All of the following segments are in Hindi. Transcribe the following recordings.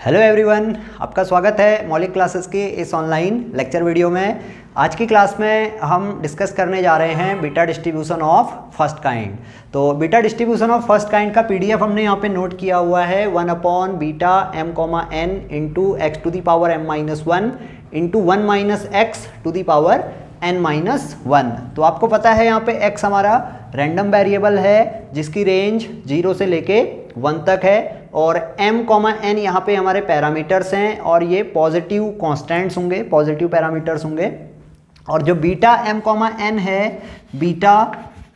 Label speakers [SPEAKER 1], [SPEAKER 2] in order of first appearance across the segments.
[SPEAKER 1] हेलो एवरीवन, आपका स्वागत है मौलिक क्लासेस के इस ऑनलाइन लेक्चर वीडियो में। आज की क्लास में हम डिस्कस करने जा रहे हैं beta distribution of first kind. तो beta distribution of first kind का पीडीएफ हमने यहाँ पे नोट किया हुआ है 1 beta m n into x to the power m-1 into 1 minus x to the power n-1। तो आपको पता है यहाँ पे x हमारा रैंडम वेरिएबल है जिसकी रेंज 0 से लेके 1 तक है और m, n यहाँ पे हमारे पैरामीटर्स हैं और ये पॉजिटिव कांस्टेंट्स होंगे, पॉजिटिव पैरामीटर्स होंगे। और जो बीटा m, n है, बीटा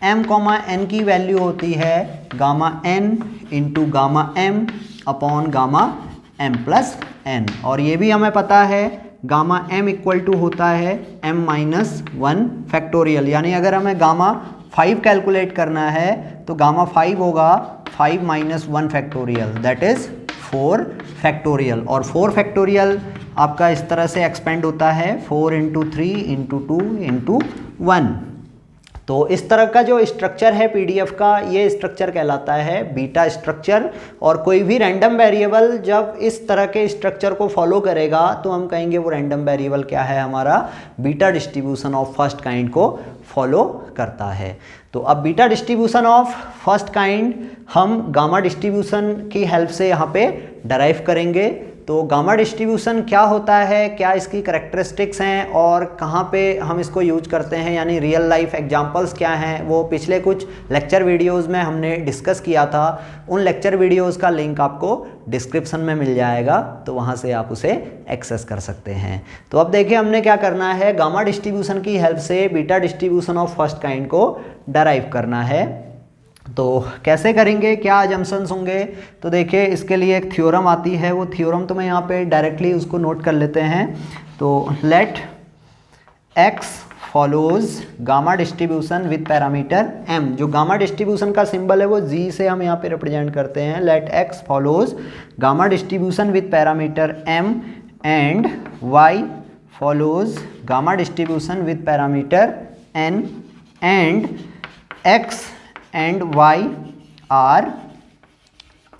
[SPEAKER 1] m, n की वैल्यू होती है gamma n into gamma m upon gamma m plus n। और ये भी हमें पता है गामा m इक्वल टू होता है m-1 फैक्टोरियल। यानी अगर हमें गामा 5 कैलकुलेट करना है तो गामा 5 होगा 5 minus 1 factorial, that is 4 factorial. और 4 फैक्टोरियल आपका इस तरह से एक्सपेंड होता है 4 इंटू 3 इंटू 2 इंटू 1। तो इस तरह का जो स्ट्रक्चर है पीडीएफ का, ये स्ट्रक्चर कहलाता है बीटा स्ट्रक्चर। और कोई भी रैंडम वेरिएबल जब इस तरह के स्ट्रक्चर को फॉलो करेगा तो हम कहेंगे वो रैंडम वेरिएबल क्या है, हमारा beta distribution of first kind को फॉलो करता है। तो अब beta distribution of first kind हम गामा डिस्ट्रीब्यूशन की हेल्प से यहाँ पे डराइव करेंगे। तो गामा डिस्ट्रीब्यूशन क्या होता है, क्या इसकी करेक्टरिस्टिक्स हैं और कहाँ पे हम इसको यूज करते हैं, यानी रियल लाइफ एग्जांपल्स क्या हैं, वो पिछले कुछ लेक्चर वीडियोस में हमने डिस्कस किया था। उन लेक्चर वीडियोस का लिंक आपको डिस्क्रिप्शन में मिल जाएगा, तो वहाँ से आप उसे एक्सेस कर सकते हैं। तो अब देखिए हमने क्या करना है, गामा डिस्ट्रीब्यूशन की हेल्प से beta distribution of first kind को डराइव करना है। तो कैसे करेंगे, क्या अजम्पशंस होंगे, तो देखिए इसके लिए एक थ्योरम आती है, वो थ्योरम तो मैं यहाँ पे डायरेक्टली उसको नोट कर लेते हैं। तो let x follows gamma distribution with parameter m। जो गामा डिस्ट्रीब्यूशन का सिंबल है वो g से हम यहाँ पे रिप्रेजेंट करते हैं। Let x follows gamma distribution with parameter m and y follows gamma distribution with parameter n and x and y are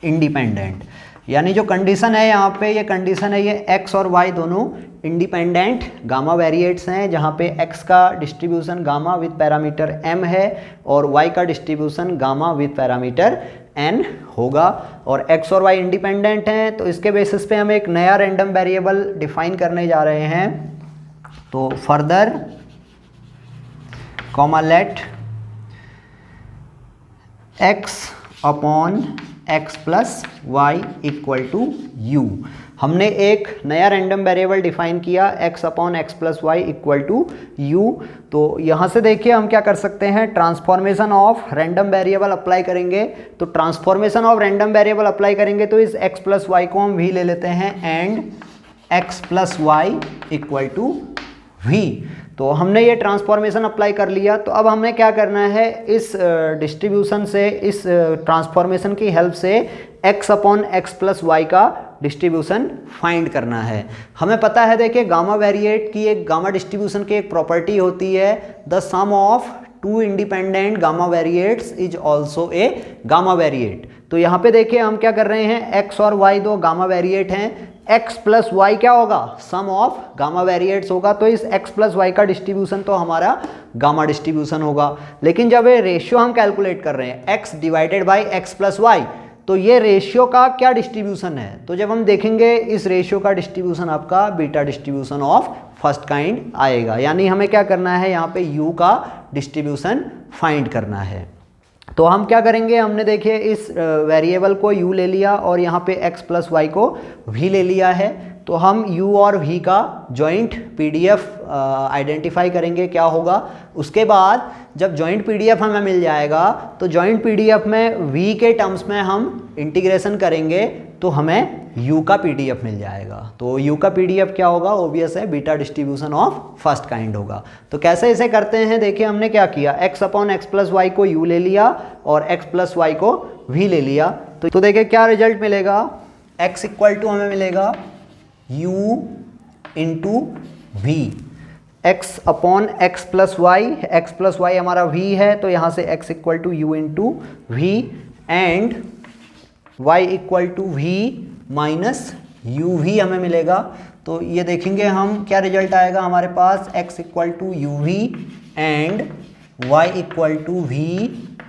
[SPEAKER 1] independent. यानी जो कंडीशन है यहाँ पे, ये कंडीशन है ये x और y दोनों इंडिपेंडेंट गामा वेरिएट्स हैं, जहाँ पे x का distribution gamma with parameter m है और y का distribution gamma with parameter n होगा। और x और y इंडिपेंडेंट हैं तो इसके बेसिस पे हम एक नया रैंडम वेरिएबल डिफाइन करने जा रहे हैं। तो further comma let x upon x plus y equal to u. हमने एक नया रैंडम वेरिएबल डिफाइन किया x upon x plus y equal to u. तो यहाँ से देखिए हम क्या कर सकते हैं, transformation of random variable apply करेंगे। तो transformation of random variable apply करेंगे तो इस x प्लस वाई को हम v ले लेते हैं and x plus y equal to v। तो हमने ये ट्रांसफॉर्मेशन अप्लाई कर लिया। तो अब हमें क्या करना है, इस डिस्ट्रीब्यूशन से, इस ट्रांसफॉर्मेशन की हेल्प से x upon x plus y का डिस्ट्रीब्यूशन फाइंड करना है। हमें पता है देखिए गामा वेरिएट की, एक गामा डिस्ट्रीब्यूशन की एक प्रॉपर्टी होती है, the sum of two independent gamma variates is also a gamma variate. तो यहाँ पे देखिए हम क्या कर रहे हैं, x और y दो गामा वेरिएट हैं, x प्लस वाई क्या होगा, सम ऑफ गामा वेरिएट्स होगा। तो इस x प्लस वाई का डिस्ट्रीब्यूशन तो हमारा गामा डिस्ट्रीब्यूशन होगा। लेकिन जब ये रेशियो हम कैलकुलेट कर रहे हैं x divided by x plus y, तो ये रेशियो का क्या डिस्ट्रीब्यूशन है, तो जब हम देखेंगे इस रेशियो का डिस्ट्रीब्यूशन आपका beta distribution of first kind आएगा। यानी हमें क्या करना है, यहाँ पे u का डिस्ट्रीब्यूशन फाइंड करना है। तो हम क्या करेंगे, हमने देखिए इस वेरिएबल को u ले लिया और यहाँ पे x प्लस वाई को v ले लिया है। तो हम u और v का जॉइंट पीडीएफ आइडेंटिफाई करेंगे क्या होगा। उसके बाद जब जॉइंट पीडीएफ हमें मिल जाएगा तो जॉइंट पीडीएफ में v के टर्म्स में हम इंटीग्रेशन करेंगे तो हमें u का पीडीएफ मिल जाएगा। तो u का पीडीएफ क्या होगा, ओबियस है beta distribution of first kind होगा। तो कैसे इसे करते हैं, देखिए हमने क्या किया, x upon x plus y को u ले लिया और x प्लस वाई को v ले लिया। तो देखिए क्या रिजल्ट मिलेगा, x इक्वल टू हमें मिलेगा u into v. x upon x plus y हमारा v है, तो यहाँ से x equal to u into v and y equal to v minus u v हमें मिलेगा। तो ये देखेंगे हम क्या रिजल्ट आएगा हमारे पास, x equal to u v and y equal to v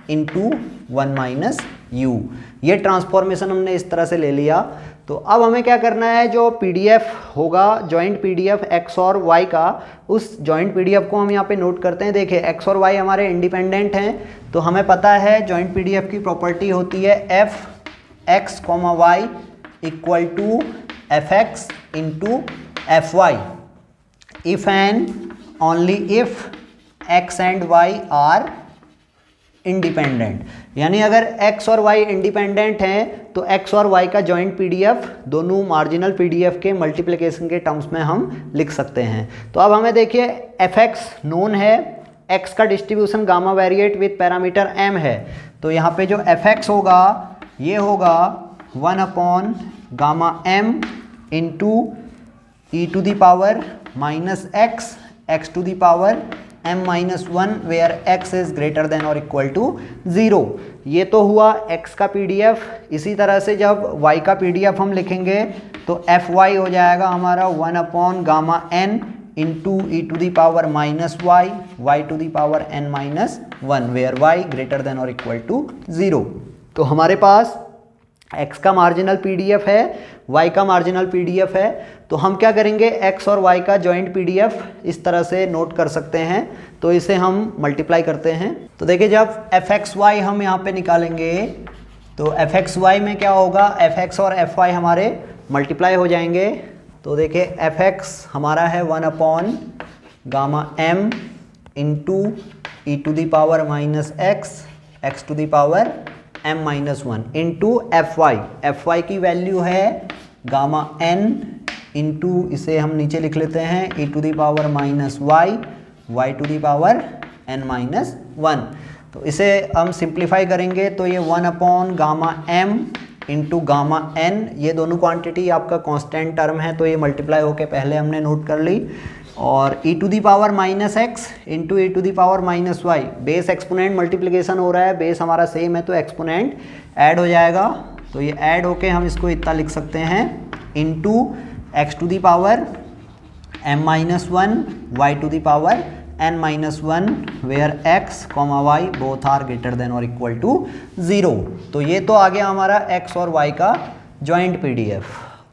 [SPEAKER 1] into 1 minus u. ये ट्रांसफॉर्मेशन हमने इस तरह से ले लिया। तो अब हमें क्या करना है, जो पीडीएफ होगा जॉइंट पीडीएफ x और y का, उस जॉइंट पीडीएफ को हम यहाँ पे नोट करते हैं। देखिए x और y हमारे इंडिपेंडेंट हैं, तो हमें पता है जॉइंट पीडीएफ की प्रॉपर्टी होती है f x comma y equal to f x into f y if and only if x and y are independent. यानी अगर x और y इंडिपेंडेंट हैं तो x और y का जॉइंट पीडीएफ दोनों मार्जिनल पीडीएफ के मल्टीप्लिकेशन के टर्म्स में हम लिख सकते हैं। तो अब हमें देखिए fx नोन है, x का distribution gamma variate with parameter m है। तो यहाँ पे जो fx होगा ये होगा 1 upon gamma m into e to the power minus x to the power m minus 1 where x is greater than or equal to 0। ये तो हुआ x का पीडीएफ। इसी तरह से जब y का पीडीएफ हम लिखेंगे तो fy हो जाएगा हमारा 1 upon gamma n into e to the power minus y to the power n minus 1 where y greater than or equal to 0। तो हमारे पास x का मार्जिनल पीडीएफ है, y का मार्जिनल पीडीएफ है। तो हम क्या करेंगे, x और y का जॉइंट पीडीएफ इस तरह से नोट कर सकते हैं। तो इसे हम मल्टीप्लाई करते हैं। तो देखिए जब fxy हम यहाँ पे निकालेंगे तो fxy में क्या होगा, fx और fy हमारे मल्टीप्लाई हो जाएंगे। तो देखिए fx हमारा है 1 upon gamma m into e to the power minus x to the power m minus 1 into fy की वैल्यू है गामा n इंटू, इसे हम नीचे लिख लेते हैं, e to the power minus y to the power n minus 1। तो इसे हम सिंप्लीफाई करेंगे तो ये 1 upon gamma m into gamma n, ये दोनों क्वांटिटी आपका कांस्टेंट टर्म है तो ये मल्टीप्लाई होके पहले हमने नोट कर ली। और e to the power minus x into e to the power minus y, base exponent multiplication हो रहा है, बेस हमारा सेम है तो एक्सपोनेंट ऐड हो जाएगा। तो ये ऐड होके हम इसको इतना लिख सकते हैं into x to the power m minus 1 y to the power n minus 1 where x comma y both are greater than or equal to 0। तो ये तो आ गया हमारा x और y का जॉइंट पीडीएफ।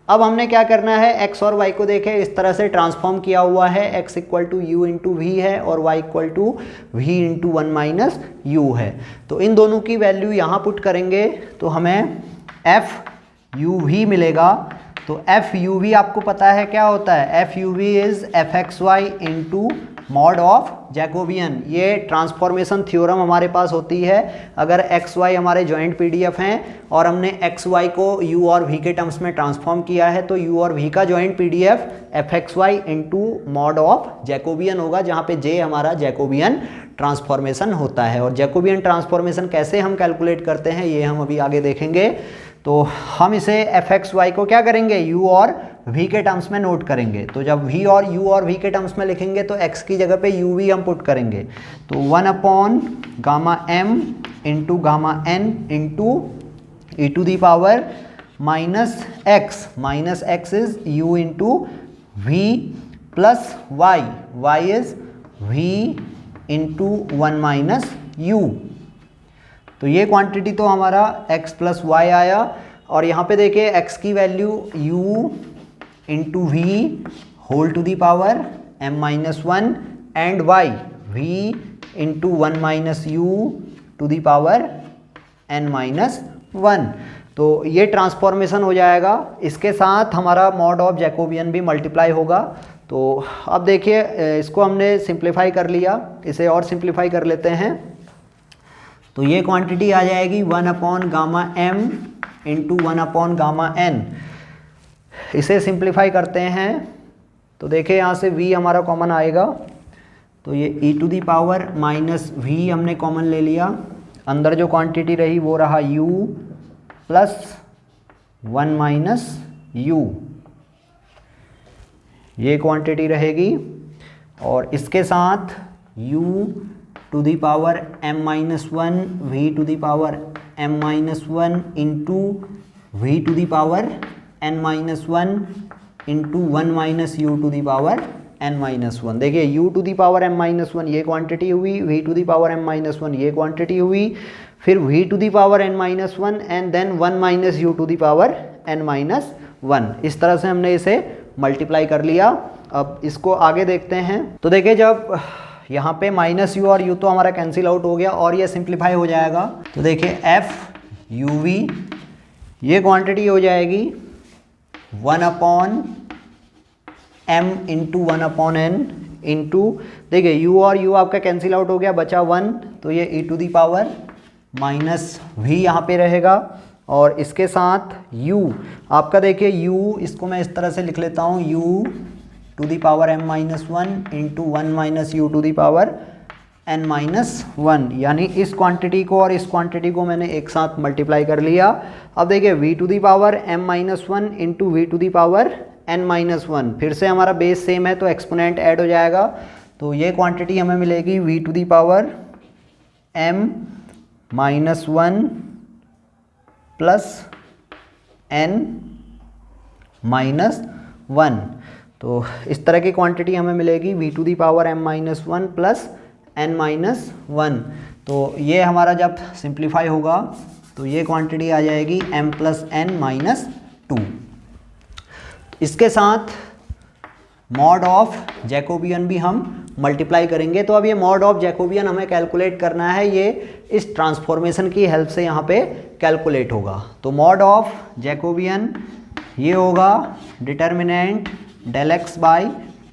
[SPEAKER 1] अब हमने क्या करना है, x और y को देखें इस तरह से ट्रांसफॉर्म किया हुआ है, x equal to u into v है और y equal to v into 1 minus u है। तो इन दोनों की वैल्यू यहाँ पुट करेंगे तो हमें एफ यू वी मिलेगा। तो एफ यू वी आपको पता है क्या होता है, f you v is f x y into mod of Jacobian. ये ट्रांसफॉर्मेशन थ्योरम हमारे पास होती है अगर एक्स वाई हमारे जॉइंट पीडीएफ हैं और हमने एक्स वाई को यू और वी के टर्म्स में ट्रांसफॉर्म किया है तो यू और वी का joint PDF f x y into mod of Jacobian होगा, जहाँ पे जे हमारा जैकोबियन ट्रांसफॉर्मेशन होता है। और जैकोबियन ट्रांसफॉर्मेशन कैसे हम कैलकुलेट करते हैं ये हम अभी आगे देखेंगे। तो हम इसे एफ एक्स वाई को क्या करेंगे, यू और v के टर्म्स में नोट करेंगे। तो जब v और u और v के टर्म्स में लिखेंगे तो x की जगह पे u v हम पुट करेंगे। तो 1 upon gamma m into gamma n into e to the power minus x is u into v plus y is v into 1 minus u। तो ये क्वांटिटी तो हमारा x प्लस वाई आया। और यहाँ पे देखिए x की value u into v whole to the power m minus 1 and y v into 1 minus u to the power n minus 1। तो ये ट्रांसफॉर्मेशन हो जाएगा, इसके साथ हमारा मॉड ऑफ जैकोबियन भी मल्टीप्लाई होगा। तो अब देखिए इसको हमने सिंप्लीफाई कर लिया, इसे और सिंप्लीफाई कर लेते हैं। तो ये क्वांटिटी आ जाएगी 1 upon gamma m into 1 upon gamma n। इसे सिंप्लीफाई करते हैं तो देखिए यहाँ से v हमारा कॉमन आएगा तो ये e to the power minus v हमने कॉमन ले लिया। अंदर जो क्वांटिटी रही वो रहा u प्लस 1 माइनस u, ये क्वांटिटी रहेगी। और इसके साथ u to the power m minus 1 v to the power m minus 1 into v to the power n minus one into one minus u to the power n minus one. देखिए u to the power m minus one ये क्वांटिटी हुई, v to the power m minus one ये क्वांटिटी हुई, फिर v to the power n minus one and then one minus u to the power n minus one. इस तरह से हमने इसे मल्टीप्लाई कर लिया। अब इसको आगे देखते हैं। तो देखिए जब यहाँ पे माइनस यू और यू तो हमारा कैंसिल आउट हो गया और ये सिंप्लीफाई हो जाएगा। तो देखिए एफ यू वी ये क्वांटिटी हो जाएगी one upon m into one upon n into, देखिए u और u आपका कैंसिल आउट हो गया, बचा वन, तो ये e to the power minus v यहाँ पे रहेगा। और इसके साथ u आपका देखिए u, इसको मैं इस तरह से लिख लेता हूँ u to the power m minus one into one minus u to the power n minus one, यानी इस क्वांटिटी को और इस क्वांटिटी को मैंने एक साथ मल्टीप्लाई कर लिया। अब देखिए v to the power m minus one into v to the power n minus one, फिर से हमारा बेस सेम है तो एक्सपोनेंट ऐड हो जाएगा। तो ये क्वांटिटी हमें मिलेगी v to the power m minus one plus n minus one. तो इस तरह की क्वांटिटी हमें मिलेगी v to the power m minus one plus n minus one. तो ये हमारा जब सिंप्लीफाई होगा तो ये क्वांटिटी आ जाएगी m plus n minus to. इसके साथ मॉड ऑफ जैकोबियन भी हम मल्टीप्लाई करेंगे। तो अब ये मॉड ऑफ जैकोबियन हमें कैलकुलेट करना है, ये इस ट्रांसफॉर्मेशन की हेल्प से यहाँ पे कैलकुलेट होगा। तो मॉड ऑफ जैकोबियन ये होगा determinant del x by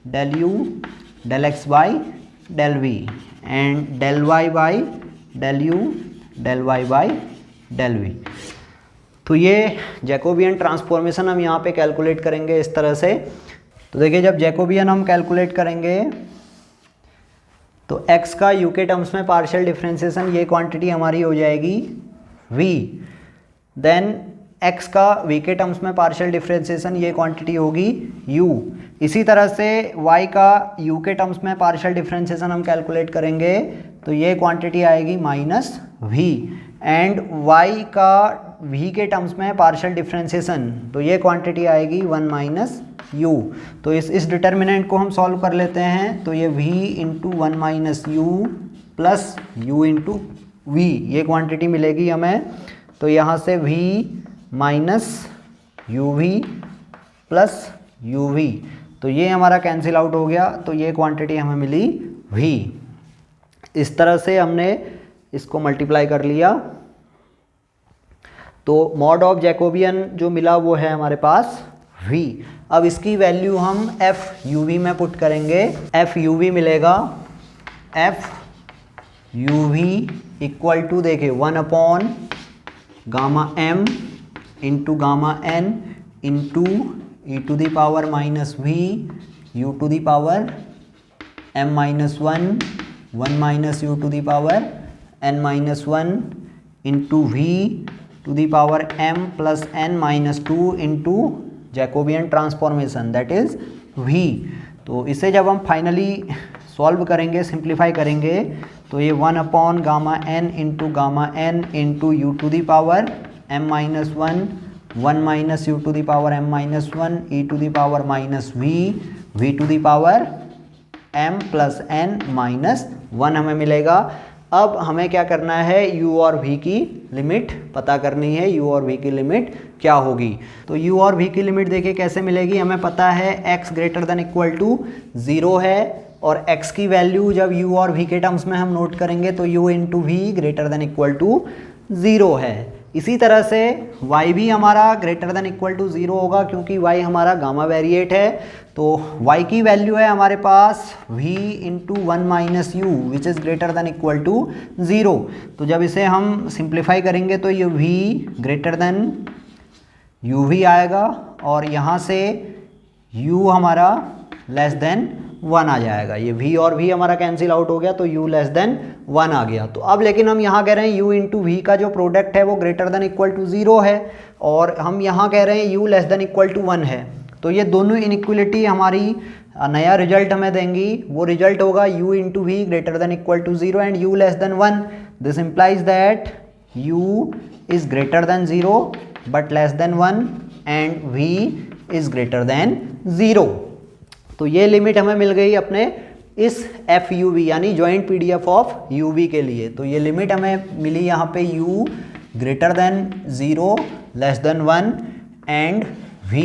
[SPEAKER 1] del u del x by del v and del y by del u del y by del v. तो ये जैकोबियन ट्रांसफॉर्मेशन हम यहाँ पे कैलकुलेट करेंगे इस तरह से। तो देखिए जब जैकोबियन हम कैलकुलेट करेंगे तो x का u के टर्म्स में पार्शियल डिफरेंशिएशन ये क्वांटिटी हमारी हो जाएगी v, देन x का v के टर्म्स में पार्शियल डिफरेंशिएशन ये क्वांटिटी होगी u। इसी तरह से y का u के टर्म्स में पार्शियल डिफरेंशिएशन हम कैलकुलेट करेंगे तो ये क्वांटिटी आएगी माइनस v एंड y का v के टर्म्स में पार्शियल डिफरेंशिएशन तो ये क्वांटिटी आएगी वन माइनस u। तो इस डिटर्मिनेंट को हम सॉल्व कर लेते हैं। तो ये v into one minus u plus u into v ये क्वांटिटी मिलेगी हमें। तो यहाँ से v minus u v plus u v, तो ये हमारा कैंसिल आउट हो गया, तो ये क्वांटिटी हमें मिली v। इस तरह से हमने इसको मल्टीप्लाई कर लिया। तो मॉड ऑफ जैकोबियन जो मिला वो है हमारे पास v। अब इसकी वैल्यू हम एफ यू वी में पुट करेंगे। एफ यू वी मिलेगा F you V equal to देखिए one upon gamma m into gamma n into e to the power minus v u to the power m minus one one minus u to the power n minus one into v to the power m plus n minus two into Jacobian transformation that is v। तो इसे जब हम फाइनली सॉल्व करेंगे, सिंप्लीफाई करेंगे, तो ये one upon gamma n into gamma n into u to the power m minus one one minus u to the power m minus one e to the power minus v to the power m plus n minus one हमें मिलेगा। अब हमें क्या करना है, u और v की लिमिट पता करनी है। u और v की लिमिट क्या होगी? तो u और v की लिमिट देखिए कैसे मिलेगी। हमें पता है x greater than equal to 0 है और x की वैल्यू जब u और v के टर्म्स में हम नोट करेंगे तो u into v greater than equal to 0 है। इसी तरह से y भी हमारा ग्रेटर देन इक्वल टू 0 होगा क्योंकि y हमारा गामा वेरिएट है। तो y की वैल्यू है हमारे पास v into one minus u which is greater than equal to 0। तो जब इसे हम सिंप्लीफाई करेंगे तो ये v greater than u v आएगा और यहाँ से u हमारा लेस देन 1 आ जाएगा। ये v और v हमारा कैंसिल आउट हो गया तो u लेस देन 1 आ गया। तो अब लेकिन हम यहाँ कह रहे हैं u इंटू वी का जो प्रोडक्ट है वो ग्रेटर देन इक्वल टू 0 है और हम यहाँ कह रहे हैं u less than equal to 1 है। तो ये दोनों इनइक्वलिटी हमारी नया रिजल्ट हमें देंगी। वो रिजल्ट होगा u into v greater than equal to 0 and u less than 1। This implies that u is greater than 0 but less than 1 and v is greater than 0। तो ये लिमिट हमें मिल गई अपने इस एफ यू वी यानी joint PDF of u v के लिए। तो ये लिमिट हमें मिली यहाँ पे u greater than 0 less than 1 and v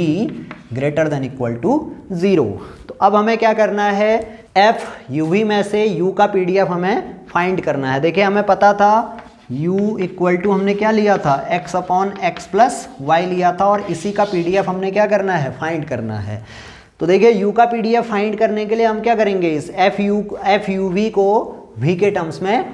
[SPEAKER 1] greater than equal to 0। तो अब हमें क्या करना है, एफ यू वी में से u का पीडीएफ हमें फाइंड करना है। देखिए हमें पता था u इक्वल टू हमने क्या लिया था, x upon x plus y लिया था, और इसी का पीडीएफ हमने क्या करना है, फाइंड करना है। तो देखिए u का पीडीएफ फाइंड करने के लिए हम क्या करेंगे, इस एफ यू वी को v के टर्म्स में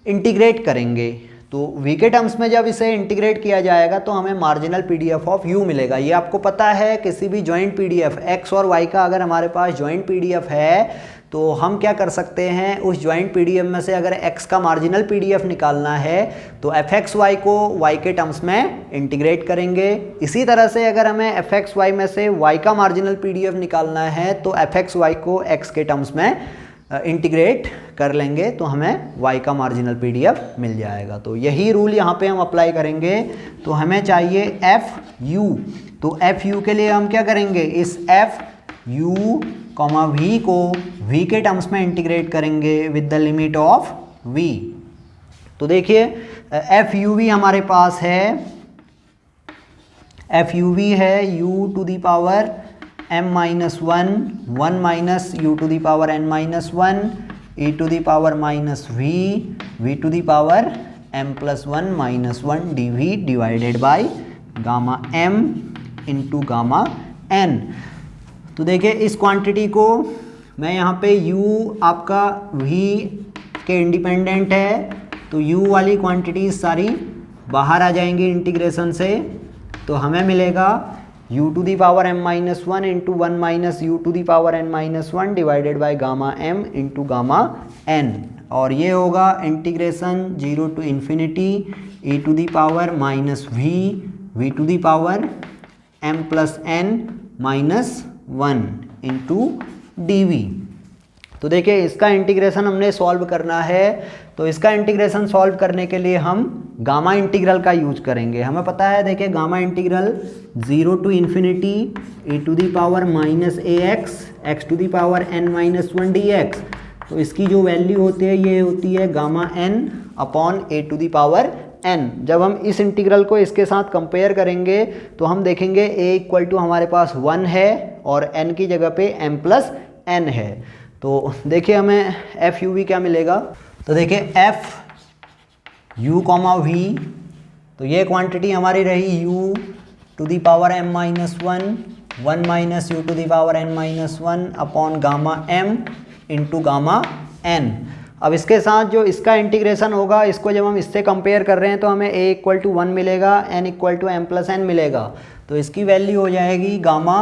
[SPEAKER 1] इंटीग्रेट करेंगे। तो v के टर्म्स में जब इसे इंटीग्रेट किया जाएगा तो हमें मार्जिनल पीडीएफ ऑफ u मिलेगा। ये आपको पता है किसी भी जॉइंट पीडीएफ x और y का अगर हमारे पास जॉइंट पीडीएफ है तो हम क्या कर सकते हैं, उस जॉइंट पीडीएफ में से अगर x का मार्जिनल पीडीएफ निकालना है तो fxy को y के टर्म्स में इंटीग्रेट करेंगे। इसी तरह से अगर हमें fxy में से y का मार्जिनल पीडीएफ निकालना है तो fxy को x के टर्म्स में इंटीग्रेट कर लेंगे तो हमें y का मार्जिनल पीडीएफ मिल जाएगा। तो यही रूल यहाँ पे हम अप्लाई करेंगे। तो हमें चाहिए एफ यू, तो एफ यू के लिए हम क्या करेंगे, इस एफ यू कॉमा वी को v के टर्म्स में इंटीग्रेट करेंगे with the limit of v। तो देखिए एफ यू वी हमारे पास है, एफ यू वी है u to the power m minus 1 minus u to the power n minus 1 e to the power minus v to the power m plus 1 minus 1 dv divided by gamma m into gamma n। तो देखिए इस क्वांटिटी को मैं यहाँ पे u आपका v के इंडिपेंडेंट है, तो u वाली क्वांटिटी सारी बाहर आ जाएंगी इंटीग्रेशन से। तो हमें मिलेगा u to the power m minus 1 into 1 minus u to the power n minus 1 divided by gamma m into gamma n, और ये होगा integration 0 to infinity e to the power minus v to the power m plus n minus 1 into d. तो देखिए इसका इंटीग्रेशन हमने सॉल्व करना है। तो इसका इंटीग्रेशन सॉल्व करने के लिए हम गामा इंटीग्रल का यूज करेंगे। हमें पता है देखिए gamma integral 0 to infinity e to the power minus a x to the power n minus 1 d x. तो इसकी जो वैल्यू होती है ये होती है gamma n upon a to the power n। जब हम इस इंटीग्रल को इसके साथ कंपेयर करेंगे तो हम देखेंगे a इक्वल टू हमारे पास 1 है और n की जगह पे m प्लस n है। तो देखिए हमें एफ यू वी क्या मिलेगा, तो देखिए एफ यू कॉमा वी, तो ये क्वांटिटी हमारी रही u to the power m minus 1 minus u to the power n minus 1 upon gamma m into gamma n। अब इसके साथ जो इसका इंटीग्रेशन होगा, इसको जब हम इससे कंपेयर कर रहे हैं तो हमें a इक्वल टू 1 मिलेगा, n equal to m plus n मिलेगा। तो इसकी वैल्यू हो जाएगी gamma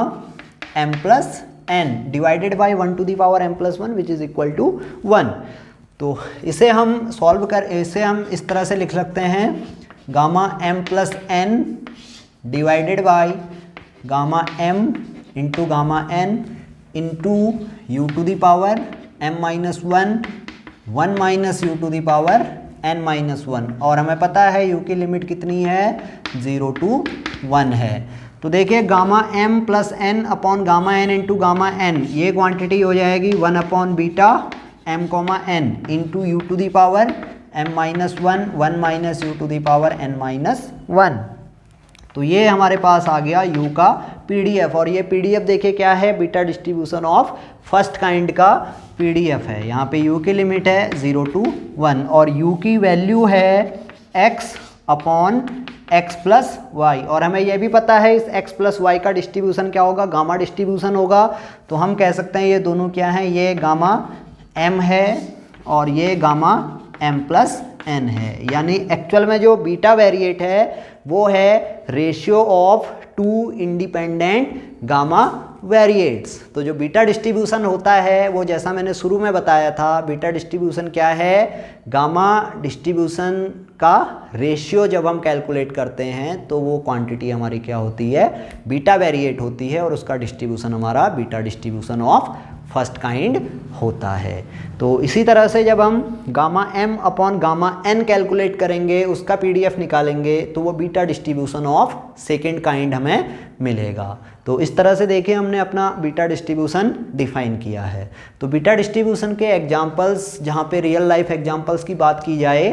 [SPEAKER 1] m plus n divided by 1 to the power m plus 1 which is equal to 1। तो इसे हम इसे हम इस तरह से लिख सकते हैं, gamma m plus n divided by gamma m into gamma n into u to the power m minus 1 minus u to the power n minus 1, और हमें पता है u की लिमिट कितनी है, 0 टू 1 है। तो देखिए gamma m plus n upon gamma n into gamma n, ये क्वांटिटी हो जाएगी 1 upon beta m comma n into u to the power m minus 1 minus u to the power n minus 1। तो ये हमारे पास आ गया u का पीडीएफ, और ये पीडीएफ देखिए क्या है, beta distribution of first kind का पीडीएफ है। यहाँ पे u की लिमिट है 0 टू 1 और u की वैल्यू है x upon x plus y, और हमें यह भी पता है इस x प्लस वाई का डिस्ट्रीब्यूशन क्या होगा, गामा डिस्ट्रीब्यूशन होगा। तो हम कह सकते हैं ये दोनों क्या हैं, ये गामा m है और ये गामा m प्लस n है। यानी एक्चुअल में जो बीटा वेरिएट है वो है ratio of two independent gamma variates. तो जो बीटा डिस्ट्रीब्यूशन होता है वो जैसा मैंने शुरू में बताया था, बीटा डिस्ट्रीब्यूशन क्या है, गामा डिस्ट्रीब्यूशन का रेशियो जब हम कैलकुलेट करते हैं तो वो क्वांटिटी हमारी क्या होती है, बीटा वेरिएट होती है, और उसका डिस्ट्रीब्यूशन हमारा beta distribution of first kind होता है। तो इसी तरह से जब हम gamma m upon gamma n calculate करेंगे, उसका पीडीएफ निकालेंगे, तो वो beta distribution of second kind हमें मिलेगा। तो इस तरह से देखिए हमने अपना बीटा डिस्ट्रीब्यूशन डिफाइन किया है। तो बीटा डिस्ट्रीब्यूशन के एग्जांपल्स, जहाँ पे रियल लाइफ एग्जांपल्स की बात की जाए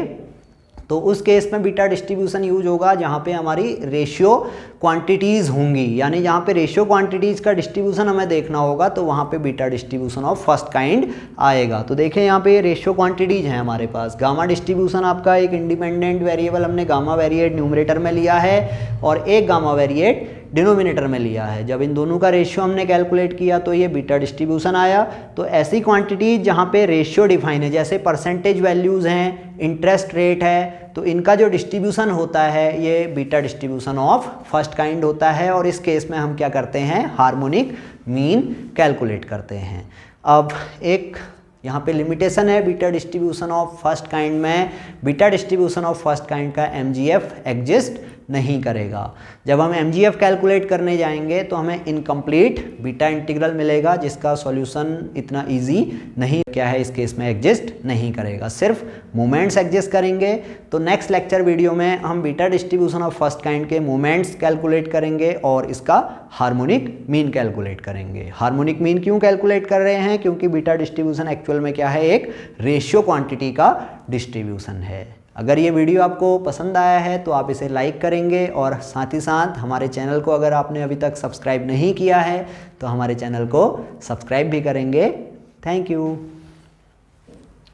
[SPEAKER 1] तो उस केस में बीटा डिस्ट्रीब्यूशन यूज होगा जहाँ पे हमारी रेशियो क्वांटिटीज़ होंगी, यानी जहाँ पे रेशियो क्वांटिटीज़ का डिस्ट्रीब्यूशन हमें देखना होगा तो वहाँ पे beta distribution of first kind आएगा। तो देखें यहाँ पे रेशियो क्वांटिटीज़ हैं हमारे पास। गामा डिस्ट्रीब्यूशन आपका एक इंडिपेंडेंट वेरिएबल हमने गामा वेरिएट न्यूमरेटर में लिया है और एक गामा वेरिएट डिनोमिनेटर में लिया है। जब इन दोनों का रेशियो हमने कैलकुलेट किया तो ये बीटा डिस्ट्रीब्यूशन आया। तो ऐसी क्वांटिटीज जहाँ पे रेशियो डिफाइन है, जैसे परसेंटेज वैल्यूज़ हैं, इंटरेस्ट रेट है, तो इनका जो डिस्ट्रीब्यूशन होता है ये beta distribution of first kind होता है। और इस केस में हम क्या करते हैं, हार्मोनिक मीन कैलकुलेट करते हैं। अब एक यहाँ पे लिमिटेशन है beta distribution of first kind में, beta distribution of first kind का एमजीएफ एग्जिस्ट नहीं करेगा। जब हम एमजीएफ कैलकुलेट करने जाएंगे तो हमें इनकम्प्लीट बीटा इंटीग्रल मिलेगा जिसका सॉल्यूशन इतना इजी नहीं क्या है, इस केस में एग्जिस्ट नहीं करेगा, सिर्फ मोमेंट्स एग्जिस्ट करेंगे। तो नेक्स्ट लेक्चर वीडियो में हम beta distribution of first kind के मोमेंट्स कैलकुलेट करेंगे और इसका हार्मोनिक मीन कैलकुलेट करेंगे। हार्मोनिक मीन क्यों कैलकुलेट कर रहे हैं, क्योंकि बीटा डिस्ट्रीब्यूशन एक्चुअल में क्या है, एक रेशियो क्वांटिटी का डिस्ट्रीब्यूशन है। अगर ये वीडियो आपको पसंद आया है तो आप इसे लाइक करेंगे और साथ ही साथ हमारे चैनल को अगर आपने अभी तक सब्सक्राइब नहीं किया है तो हमारे चैनल को सब्सक्राइब भी करेंगे। Thank you.